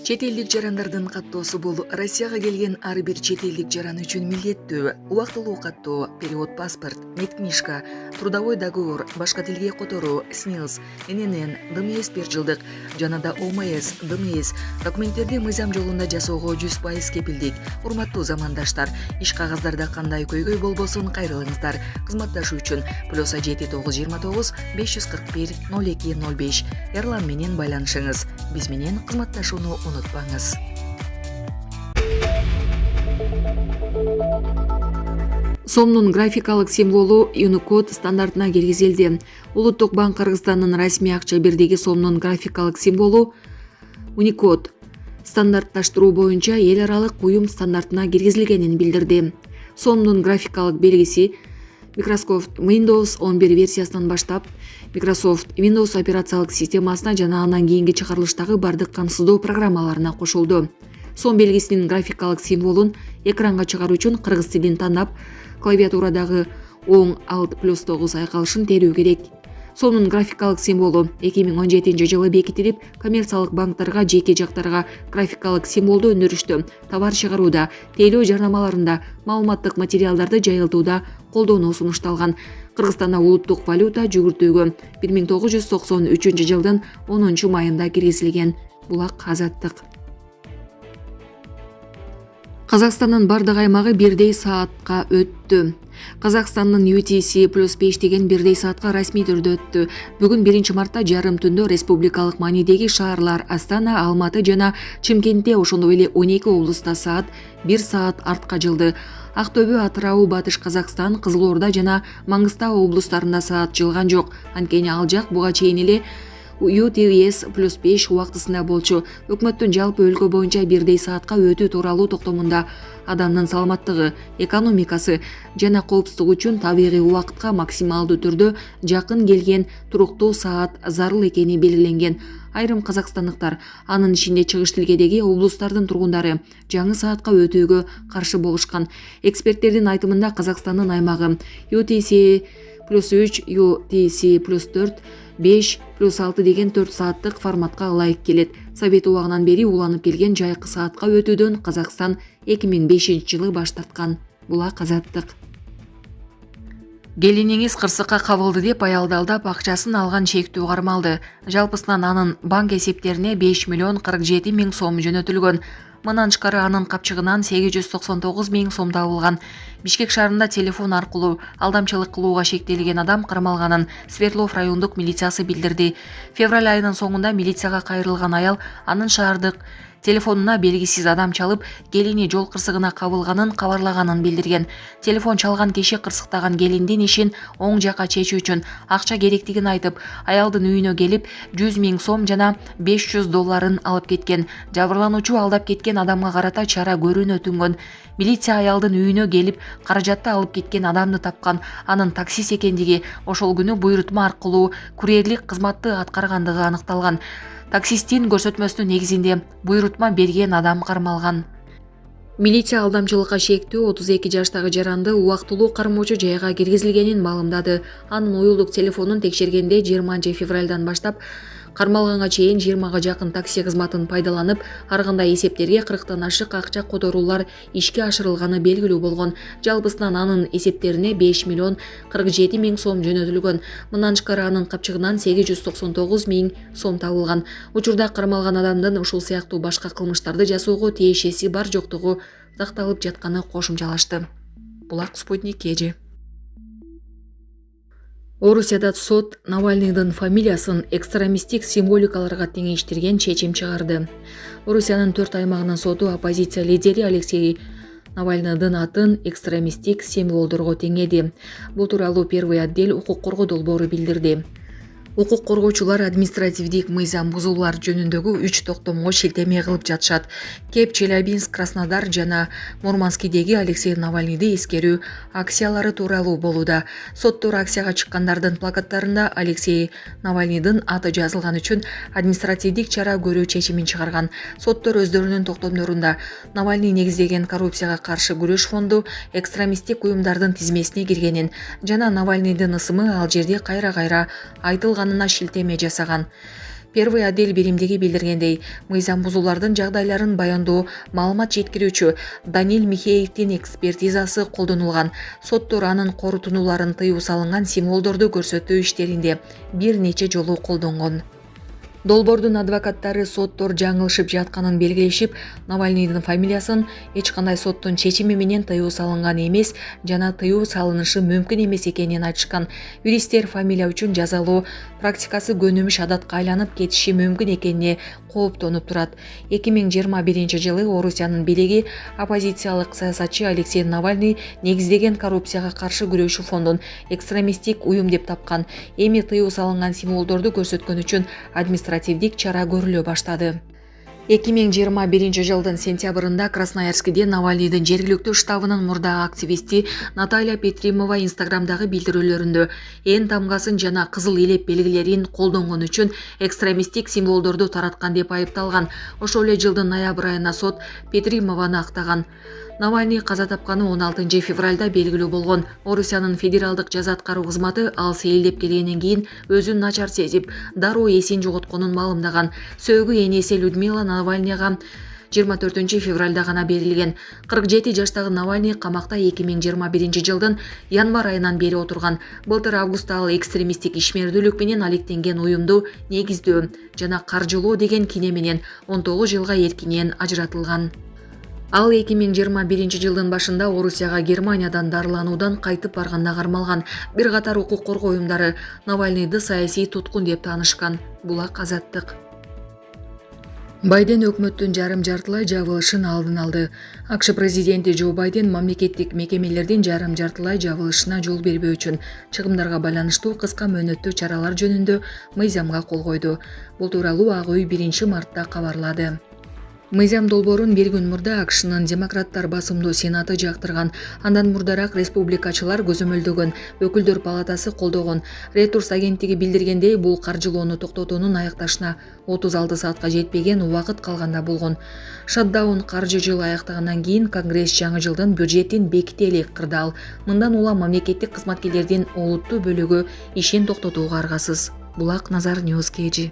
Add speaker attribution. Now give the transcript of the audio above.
Speaker 1: Чет элдик жарандардын каттоосу бул Россияга келген ар бир чет элдик жаран үчүн милдеттүү. Убактылуу каттоо, перевод паспорт, медкнижка, трудовой договор, башка тилге которуу, СНИЛС, ННН, ДМС 1 жылдык жана да ОМС, ДМС документтерди мыйзам жолунда жасоого 100% кепилдик. Урматтуу замандаштар, иш кагаздарда кандай көйгөй болбосун кайрылыңыздар. Кызматташуу үчүн +7 929 541 02 05 Эрлан менен байланышыңыз. Биз менен кызматташууну унутпаңыз. Сомдун графикалык символу Unicode стандартына киргизилди. Улуттук банк Кыргызстандын расмий акча бирдиги сомдун графикалык символу Unicode стандартташтыруу боюнча эл аралык уюм стандартына киргизилгенин билдирди. Сомдун графикалык белгиси Microsoft Windows 11 версиясынан баштап Microsoft Windows операциялык системасына жана андан кийинки чыгарылыштагы бардык камсыздоо программаларына кошулду. Сом белгисинин графикалык символун экранга чыгаруу үчүн кыргыз тилин тандап, клавиатурадагы оң Alt+9 айкалышын терүү керек. Сомдун графикалык символу 2017 бекитилип, коммерциялык банктарга, жеке жактарга графикалык символду өндүрүштө, товар чыгарууда, тейлөө жарнамаларында, маалыматтык материалдарды жайылтууда колдонуу сунушталган. Кыргызстанда улуттук валюта жүгүртүүгө 1993 жылдын 10 майында киргизилген. Булак азаттык. Казакстандын бардык аймагы бирдей саатка өттү. Казакстандын UTC+5 деген бирдей саатка расмий түрдө өттү. Бүгүн 1 мартта жарым түндө республикалык маанидеги шаарлар Астана, Алматы жана Чымкентте, ошондой эле 12 облуста саат 1 саат артка жылды. Актөбө, Атырау, Батыш Казакстан, Кызыл Орда жана Маңгыстау облустарында саат жылган жок. Анткени ал жак буга чейин эле UTC+5 убактысында болчу. Өкмөттүн жалпы өлкө боюнча бирдей саатка өтүү тууралуу токтомунда адамдын саламаттыгы, экономикасы жана коопсуздугу үчүн табигый убакытка максималдуу түрдө жакын келген туруктуу саат зарыл экени белгиленген. Айрым казакстандыктар, анын ичинде чыгыш тилгедеги облустардын тургундары жаңы саатка өтүүгө каршы болушкан. Эксперттердин айтымында Казакстандын аймагы UTC+3, UTC+4, 5+6 деген 4 сааттык форматка ылайык келет. Совет убагынан бери уланып келген жайкы саатка өтүүдөн Казакстан 2005 жылы баш тарткан. Булак азаттык. Келиниңиз кырсыкка кабылды деп аялдалдап акчасын алган чектүү кармалды. Жалпысынан анын банк эсептерине 5 миллион 47 миң сом жөнөтүлгөн. Мындан тышкары анын капчыгынан 899 миң сом табылган. Бишкек шаарында телефон аркылуу алдамчылык кылууга шектелген адам кармалганын Свердлов райондук милициясы билдирди. Февраль айынын соңунда милицияга кайрылган аял анын шаардык телефонуна белгисиз адам чалып, келини жол кырсыгына кабылганын кабарлаганын билдирген. Телефон чалган киши кырсыктаган келиндин ишин оң жакка чечүү үчүн акча керектигин айтып, аялдын үйүнө келип 100 миң сом жана $500 алып кеткен. Жабырлануучу алдап кеткен адамга карата чара көрүүнү өтүнгөн. Милиция аялдын үйүнө келип, каражатты алып кеткен адамды тапкан. Анын таксист экендиги, ошол күнү буйрутма аркылуу курьерлик кызматты аткаргандыгы аныкталган. Таксисттин көрсөтмөсүнүн негизинде буйрутма берген адам кармалган. Милиция алдамчылыкка шектүү 32 жаштагы жаранды убактылуу кармоочу жайга киргизилгенин маалымдады. Анын уюлдук телефонун текшергенде 20 февралдан баштап кармалганга чейин 20га жакын такси кызматын пайдаланып, ар кандай эсептерге 40тан ашык акча которуулар ишке ашырылганы белгилүү болгон. Жалпысынан анын эсептерине 5 миллион 47 миң сом жөнөтүлгөн. Мындан тышкары анын капчыгынан 899 миң сом табылган. Учурда кармалган адамдын ушул сыяктуу башка кылмыштарды жасоого тиешеси бар жоктугу такталып жатканы кошумчалашты. Булак Спутник KG. Орусияда сот Навальныйдын фамилиясын экстремисттик символикаларга теңештирген чечим чыгарды. Орусиянын 4 аймагынын соту оппозиция лидери Алексей Навальныйдын атын экстремисттик символдорго теңеди. Бул тууралуу первый отдел укук коргоо долбоору билдирди. Укук коргоочулар административдик мыйзам бузуулар жөнүндөгү 3 токтомго шилтеме кылып жатышат. Кеп, Челябинск, Краснодар жана Мурманскидеги Алексей Навальныйды эскерүү акциялары тууралуу болууда. Соттор акцияга чыккандардын плакаттарында Алексей Навальныйдын аты жазылган үчүн административдик чара көрүү чечимин чыгарган. Соттор өздөрүнүн токтомдорунда Навальный негиздеген коррупцияга каршы күрөш фонду экстремисттик уюмдардын тизмесине киргенин жана Навальныйдын ысымы ал жерде кайра-кайра айтылганына шилтеме жасаган. Первый отдел биримдиги билдиргендей, мыйзам бузуулардын жагдайларын баяндоо маалымат жеткирүүчү Данил Михеевдин экспертизасы колдонулган. Соттор анын корутунуларын тыюу салынган символдорду көрсөтүү иштеринде бир нече жолу колдонгон. Долбоордун адвокаттары соттор жаңылышып жатканын белгилешип, Навальныйдын фамилиясын эч кандай соттун чечими менен тыюу салынган эмес жана тыюу салынышы мүмкүн эмес экенин айтышкан. Юристтер фамилия үчүн жазалоо практикасы көнүмүш адатка айланып кетиши мүмкүн экенине кооптонуп турат. 2021-жылы Орусиянын бийлиги оппозициялык саясатчы Алексей Навальный негиздеген коррупцияга каршы күрөшүү фондун экстремисттик уюм деп тапкан. Эми тыюу салынган символдорду көрсөткөн үчүн административдик чара көрүлө баштады. 2021 жылдын сентябрында Красноярскиде Навальныйдын жергиликтүү штабынын мурдагы активисти Наталья Петримова инстаграмдагы билдирүүлөрүндө эн тамгасын жана кызыл элеп белгилерин колдонгон үчүн экстремисттик символдорду тараткан деп айыпталган. Ошол эле жылдын ноябрь айына сот Петримованы актаган. Навальный каза тапканы 16 февралда белгилүү болгон. Орусиянын федералдык жаза аткаруу кызматы ал сейилдеп келгенден кийин өзүн начар сезип, дароо эсин жоготконун маалымдаган. Сөөгү энеси Людмила Навальныйга 24 февралда гана берилген. 47 жаштагы Навальный камакта 2021 жылдын январь айынан бери отурган. Былтыр августта ал экстремисттик ишмердүүлүк менен алектенген уюмду негиздөө жана каржылоо деген кине менен 19 жылга эркинен ажыратылган. Ал 2021 жылдын башында Орусияга Германиядан дарылануудан кайтып барганда кармалган. Бир катар укук коргоо уюмдары Навальныйды саясий туткун деп таанышкан. Булак Азаттык. Байден өкмөттүн жарым жартылай жабылышын алдын алды. АКШ президенти Джо Байден мамлекеттик мекемелердин жарым жартылай жабылышына жол бербөө үчүн чыгымдарга байланыштуу кыска мөөнөттүү чаралар жөнүндө мыйзамга кол койду. Бул тууралуу Ак үй 1-мартта кабарлады. Мыйзам долбоорун бир күн мурда АКШнын демократтар басымдуу сенаты жактырган. Андан мурдараак республикачылар көзөмөлдөгөн. Өкүлдөр палатасы колдогон. Reuters агенттиги билдиргендей, бул каржылоону токтотуунун аякташына 36 саатка жетпеген убакыт калганда болгон. Шатдаун каржы жылы аяктагандан кийин Конгресс жаңы жылдын бюджетин беките элек кырдаал. Мындан улам мамлекеттик кызматкерлердин олуттуу бөлүгү ишин токтотууга аргасыз. Булак Назар Ньюс KG.